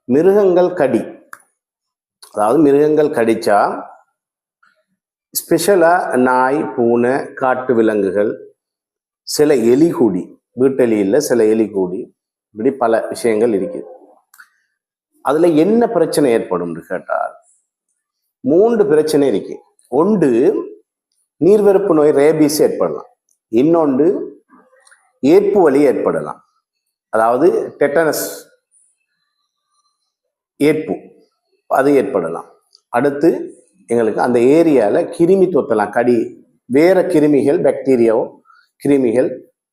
மிருகங்கள் கடி, அதாவது மிருகங்கள் கடிச்சா ஸ்பெஷலா நாய், பூனை, காட்டு விலங்குகள், சில எலி கூடி, வீட்டெலியில் சில எலி கூடி, இப்படி பல விஷயங்கள் இருக்குது. அதுல என்ன பிரச்சனை ஏற்படும் கேட்டால் 3 பிரச்சனை இருக்கு. ஒன்று நீர்வெறுப்பு நோய் ரேபிஸ் ஏற்படலாம், இன்னொன்று ஏற்பு வலி ஏற்படலாம், அதாவது டெட்டனஸ் ஏற்பு அது ஏற்படலாம். அடுத்து எங்களுக்கு அந்த ஏரியால கிருமி தொட்டலாம், கடி வேற கிருமிகள், பாக்டீரியாவோ கிருமிகள்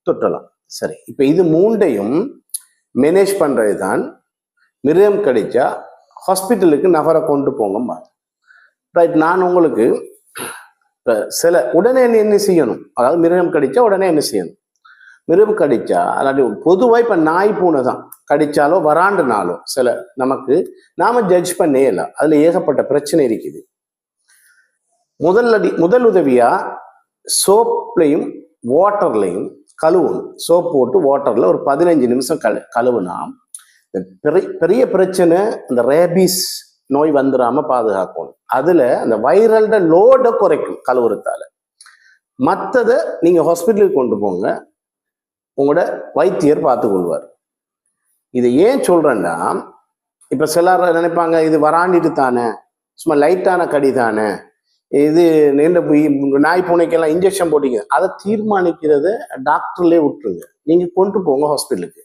தொட்டலாம். சரி, இப்ப இது 3ஐயும் மேனேஜ் பண்றது தான் மிருகம் கடிச்சா ஹாஸ்பிட்டலுக்கு நபரை கொண்டு போங்கம்மா. ரைட், நான் உங்களுக்கு சில உடனே என்ன செய்யணும், அதாவது மிருகம் கடிச்சா உடனே என்ன செய்யணும், மிருகம் கடிச்சா அதாவது பொதுவாக இப்போ நாய் பூனை தான் கடிச்சாலோ வராண்டுனாலோ சில நமக்கு நாம ஜட்ஜ் பண்ணே இல்லை, அதுல ஏகப்பட்ட பிரச்சனை இருக்குது. முதல் உதவியா சோப்லையும் வாட்டர்லையும் கழுவணும். சோப் போட்டு வாட்டர்ல ஒரு 15 நிமிஷம் கழுவுனா பெரிய பிரச்சனை இந்த ரேபிஸ் நோய் வந்துடாம பாதுகாக்கணும். அதுல அந்த வைரல்ட லோட குறைக்கும் கழுவுறதால. மற்றதை நீங்க ஹாஸ்பிட்டலுக்கு கொண்டு போங்க, உங்களோட வைத்தியர் பார்த்து கொள்வார். இதை ஏன் சொல்றேன்னா, இப்ப சிலர் நினைப்பாங்க இது வராண்டிட்டு தானே, சும்மா லைட்டான கடி தானே, இது நீண்ட நாய் பூனைக்கெல்லாம் இன்ஜெக்ஷன் போட்டீங்க, அதை தீர்மானிக்கிறத டாக்டர்லேயே விட்டுருங்க, நீங்க கொண்டு போங்க ஹாஸ்பிட்டலுக்கு.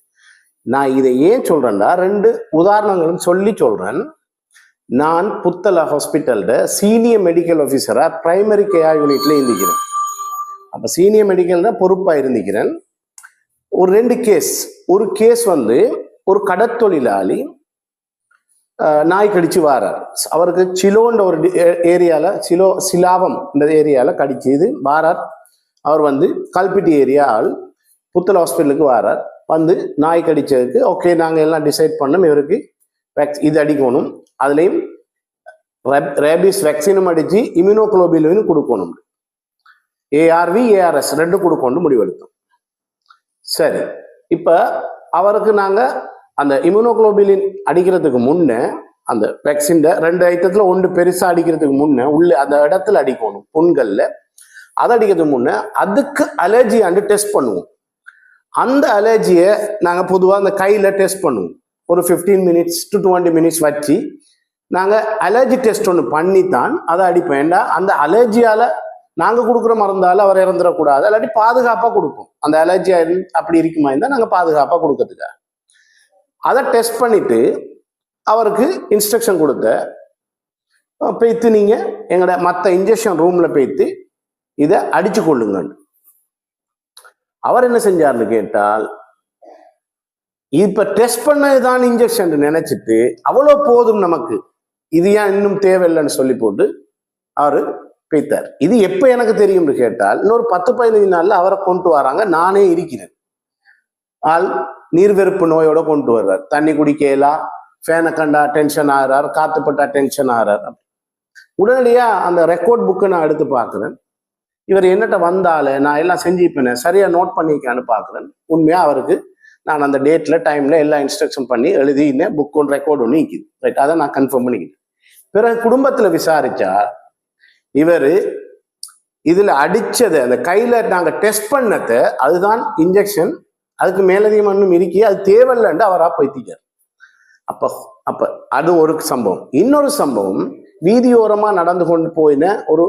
நான் இதை ஏன் சொல்றேன்னா 2 உதாரணங்களும் சொல்லி சொல்றேன். நான் புத்தள ஹாஸ்பிட்டல்ல சீனியர் மெடிக்கல் ஆஃபீஸரா பிரைமரி கேர் யூனிட்ல இருந்திக்கிறேன். அப்ப சீனியர் மெடிக்கல்ல பொறுப்பா இருந்திக்கிறேன். ஒரு 2 கேஸ். ஒரு கேஸ் ஒரு கடற்தொழிலாளி நாய் கடிச்சு வாரார். அவருக்கு சிலோன்ற ஒரு ஏரியால சிலாபம் இந்த ஏரியால கடிச்சு இது வாரார். அவர் கல்பிட்டி ஏரியா ஆள் புத்தள ஹாஸ்பிட்டலுக்கு வாரார். நாய் கடிச்சதுக்கு ஓகே, நாங்க எல்லாம் டிசைட் பண்ணோம், இவருக்கு இது அடிக்கணும், அதுலயும் ரேபிஸ் வேக்சினும் அடிச்சு இம்யூனோகுளோபின் கொடுக்கணும், ஏஆர்வி ஏஆர்எஸ் 2 கொடுக்கணும் முடிவெடுத்தோம். சரி, இப்ப அவருக்கு நாங்க அந்த இம்யூனோகுளோபின் அடிக்கிறதுக்கு முன்ன அந்த வேக்சின் 2 ஐட்டத்துல 1 பெருசா அடிக்கிறதுக்கு முன்ன உள்ள அந்த இடத்துல அடிக்கணும், புண்கள்ல. அதை அடிக்கிறதுக்கு முன்ன அதுக்கு அலர்ஜி ஆண்டு டெஸ்ட் பண்ணுவோம். அந்த அலர்ஜியை நாங்க பொதுவாக அந்த கையில டெஸ்ட் பண்ணுவோம். ஒரு 15 மினிட்ஸ் to 20 மினிட்ஸ் வச்சு நாங்க அலர்ஜி டெஸ்ட் ஒன்று பண்ணித்தான் அதை அடிப்போம். ஏண்டா அந்த அலர்ஜியால நாங்க கொடுக்குற மருந்தால அவர் இறந்துடக்கூடாது, இல்லாட்டி பாதுகாப்பா கொடுப்போம். அந்த அலர்ஜி அப்படி இருக்குமா இருந்தால் நாங்க பாதுகாப்பா கொடுக்கறதுக்காக அதை டெஸ்ட் பண்ணிட்டு அவருக்கு இன்ஸ்ட்ரக்ஷன் கொடுத்த போய்த்து நீங்க எங்களோட மற்ற இன்ஜெக்ஷன் ரூம்ல போய்த்து இதை அடிச்சு கொள்ளுங்க. அவர் என்ன செஞ்சார்னு கேட்டால், இப்ப டெஸ்ட் பண்ணதுதான் இன்ஜெக்ஷன் நினைச்சிட்டு அவ்வளோ போதும் நமக்கு, இது ஏன் இன்னும் தேவையில்லைன்னு சொல்லி போட்டு அவரு போய்த்தார். இது எப்ப எனக்கு தெரியும்னு கேட்டால், இன்னொரு 10-15 நாள்ல அவரை கொண்டு வராங்க, நானே இருக்கிறேன். ஆள் நீர்வெறுப்பு நோயோட கொண்டு வர்றார், தண்ணி குடிக்கலா, ஃபேனை கண்டா டென்ஷன் ஆகிறார், காத்துப்பட்டா டென்ஷன் ஆகிறார். உடனடியா அந்த ரெக்கார்ட் புக்கை நான் எடுத்து பார்க்குறேன். இவர் என்னட்ட வந்தால நான் எல்லாம் செஞ்சுப்பேன், சரியா நோட் பண்ணிக்கான்னு பார்க்குறேன். உண்மையா அவருக்கு நான் அந்த டேட்ல டைம்ல எல்லாம் இன்ஸ்ட்ரக்ஷன் பண்ணி எழுதினேன், புக் ஒன்று ரெக்கார்டு ஒன்று நிற்கிது. ரைட், அதை நான் கன்ஃபார்ம் பண்ணிக்கிட்டேன். பிறகு குடும்பத்துல விசாரிச்சா இவர் இதுல அடிச்சதை அந்த கையில நாங்க டெஸ்ட் பண்ணத அதுதான் இன்ஜெக்ஷன், அதுக்கு மேலதிகம் ஒன்றும் இருக்கி அது தேவையில்லைன்னு அவரா பைத்திக்கார். அப்ப அது ஒரு சம்பவம். இன்னொரு சம்பவம், வீதியோரமா நடந்து கொண்டு போயின ஒரு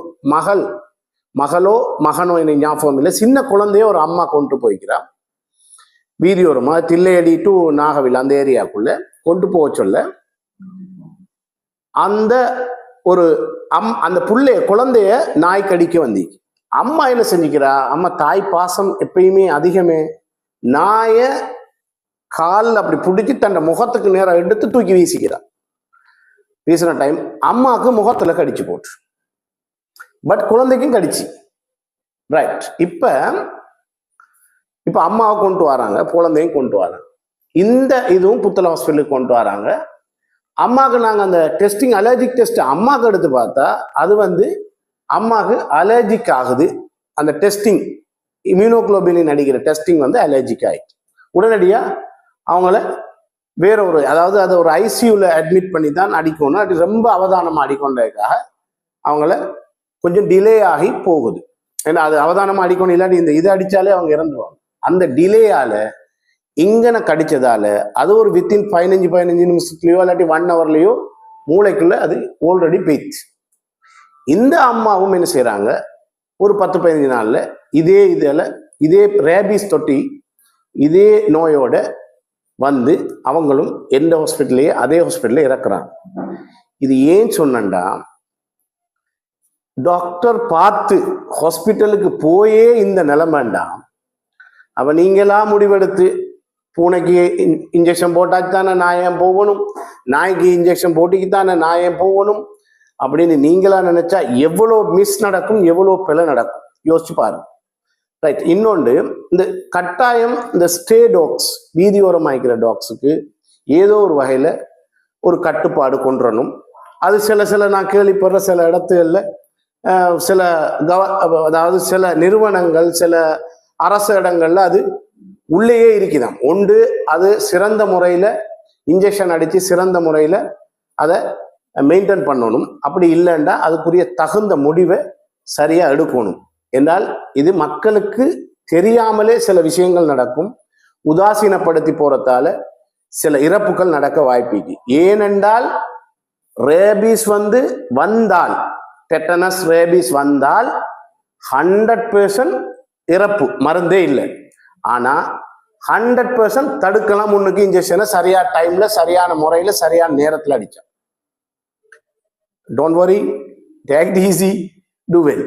மகளோ மகனோ எனக்கு ஞாபகம் இல்லை, சின்ன குழந்தைய ஒரு அம்மா கொண்டு போய்க்கிறான் வீதியோரமா, தில்லையடி டு நாகவில் அந்த ஏரியாக்குள்ள கொண்டு போக சொல்ல, அந்த ஒரு அந்த குழந்தைய நாய் கடிக்க வந்தி. அம்மா என்ன செஞ்சுக்கிறா, அம்மா தாய் பாசம் எப்பயுமே அதிகமே, நாய காலில் அப்படி பிடிச்சி தன் முகத்துக்கு நேரம் எடுத்து தூக்கி வீசிக்கிறா. வீசின டைம் அம்மாவுக்கு முகத்துல கடிச்சு போட்டு, பட் குழந்தைக்கும் கடிச்சு. ரைட், இப்ப அம்மாவை கொண்டு வராங்க, குழந்தையும் கொண்டு வராங்க. இந்த இதுவும் புத்தள ஹாஸ்பிட்டலுக்கு கொண்டு வராங்க. அம்மாவுக்கு நாங்கள் அந்த டெஸ்டிங் அலர்ஜிக் டெஸ்ட் அம்மாவுக்கு எடுத்து பார்த்தா அது அம்மாவுக்கு அலர்ஜிக் ஆகுது. அந்த டெஸ்டிங் இம்யூனோகுளோபின் அடிக்கிற டெஸ்டிங் அலர்ஜிக் ஆயிடுச்சு. உடனடியாக அவங்கள வேற ஒரு, அதாவது அதை ஒரு ஐசியூல அட்மிட் பண்ணி தான் அடிக்கணும். அது ரொம்ப அவதானமா அடிக்கொண்டதுக்காக அவங்கள கொஞ்சம் டிலே ஆகி போகுது. ஏன்னா அது அவதானமா அடிக்கணும், இல்லாட்டி இந்த இதை அடிச்சாலே அவங்க இறந்துருவாங்க. அந்த டிலேயால இங்கன கடிச்சதால அது ஒரு வித்தின் 15 நிமிஷத்துலயோ இல்லாட்டி 1 ஹவர்லயோ மூளைக்குள்ள அது ஆல்ரெடி போயிடுச்சு. இந்த அம்மாவும் என்ன செய்யறாங்க, ஒரு 10-15 நாள்ல இதே ரேபிஸ் தொட்டி இதே நோயோட வந்து அவங்களும் எந்த ஹாஸ்பிட்டல்லையே அதே ஹாஸ்பிட்டல்ல இறக்குறாங்க. இது ஏன் சொன்னண்டா, டாக்டர் பார்த்து ஹாஸ்பிட்டலுக்கு போயே இந்த நிலைமைண்டா, அவ நீங்களா முடிவெடுத்து பூனைக்கு இன்ஜெக்ஷன் போட்டாச்சு தானே நான் ஏன் போகணும், நாய்க்கு இன்ஜெக்ஷன் போட்டிக்கு தானே நான் ஏன் போகணும் அப்படின்னு நீங்களா நினைச்சா எவ்வளோ மிஸ் நடக்கும், எவ்வளோ பிழை நடக்கும் யோசிச்சு பாருங்க. ரைட். இன்னொன்று, இந்த கட்டாயம் இந்த ஸ்டே டாக்ஸ், வீதியோரமாய்க்கிற டாக்ஸுக்கு ஏதோ ஒரு வகையில ஒரு கட்டுப்பாடு கொண்டுறணும். அது சில நான் கேள்விப்படுற சில இடத்துல சில அதாவது சில நிறுவனங்கள் சில அரசு இடங்கள்ல அது உள்ளேயே இருக்குதாம். ஒன்று அது சிறந்த முறையில இன்ஜெக்ஷன் அடிச்சு சிறந்த முறையில அதை மெயின்டைன் பண்ணணும். அப்படி இல்லைன்னா அதுக்குரிய தகுந்த முடிவை சரியா எடுக்கணும். என்றால் இது மக்களுக்கு தெரியாமலே சில விஷயங்கள் நடக்கும். உதாசீனப்படுத்தி போறதால சில இறப்புகள் நடக்க வாய்ப்பிக்கு. ஏனென்றால் ரேபிஸ் வந்தால், டெட்டனஸ் ரேபிஸ் வந்தால் 100% இறப்பு, மருந்தே இல்லை. ஆனா 100% தடுக்கலாம். முன்னுக்கு இன்ஜெக்ஷனை சரியா டைம்ல சரியான முறையில சரியான நேரத்தில் அடிச்சா. Don't worry, take it easy, to well.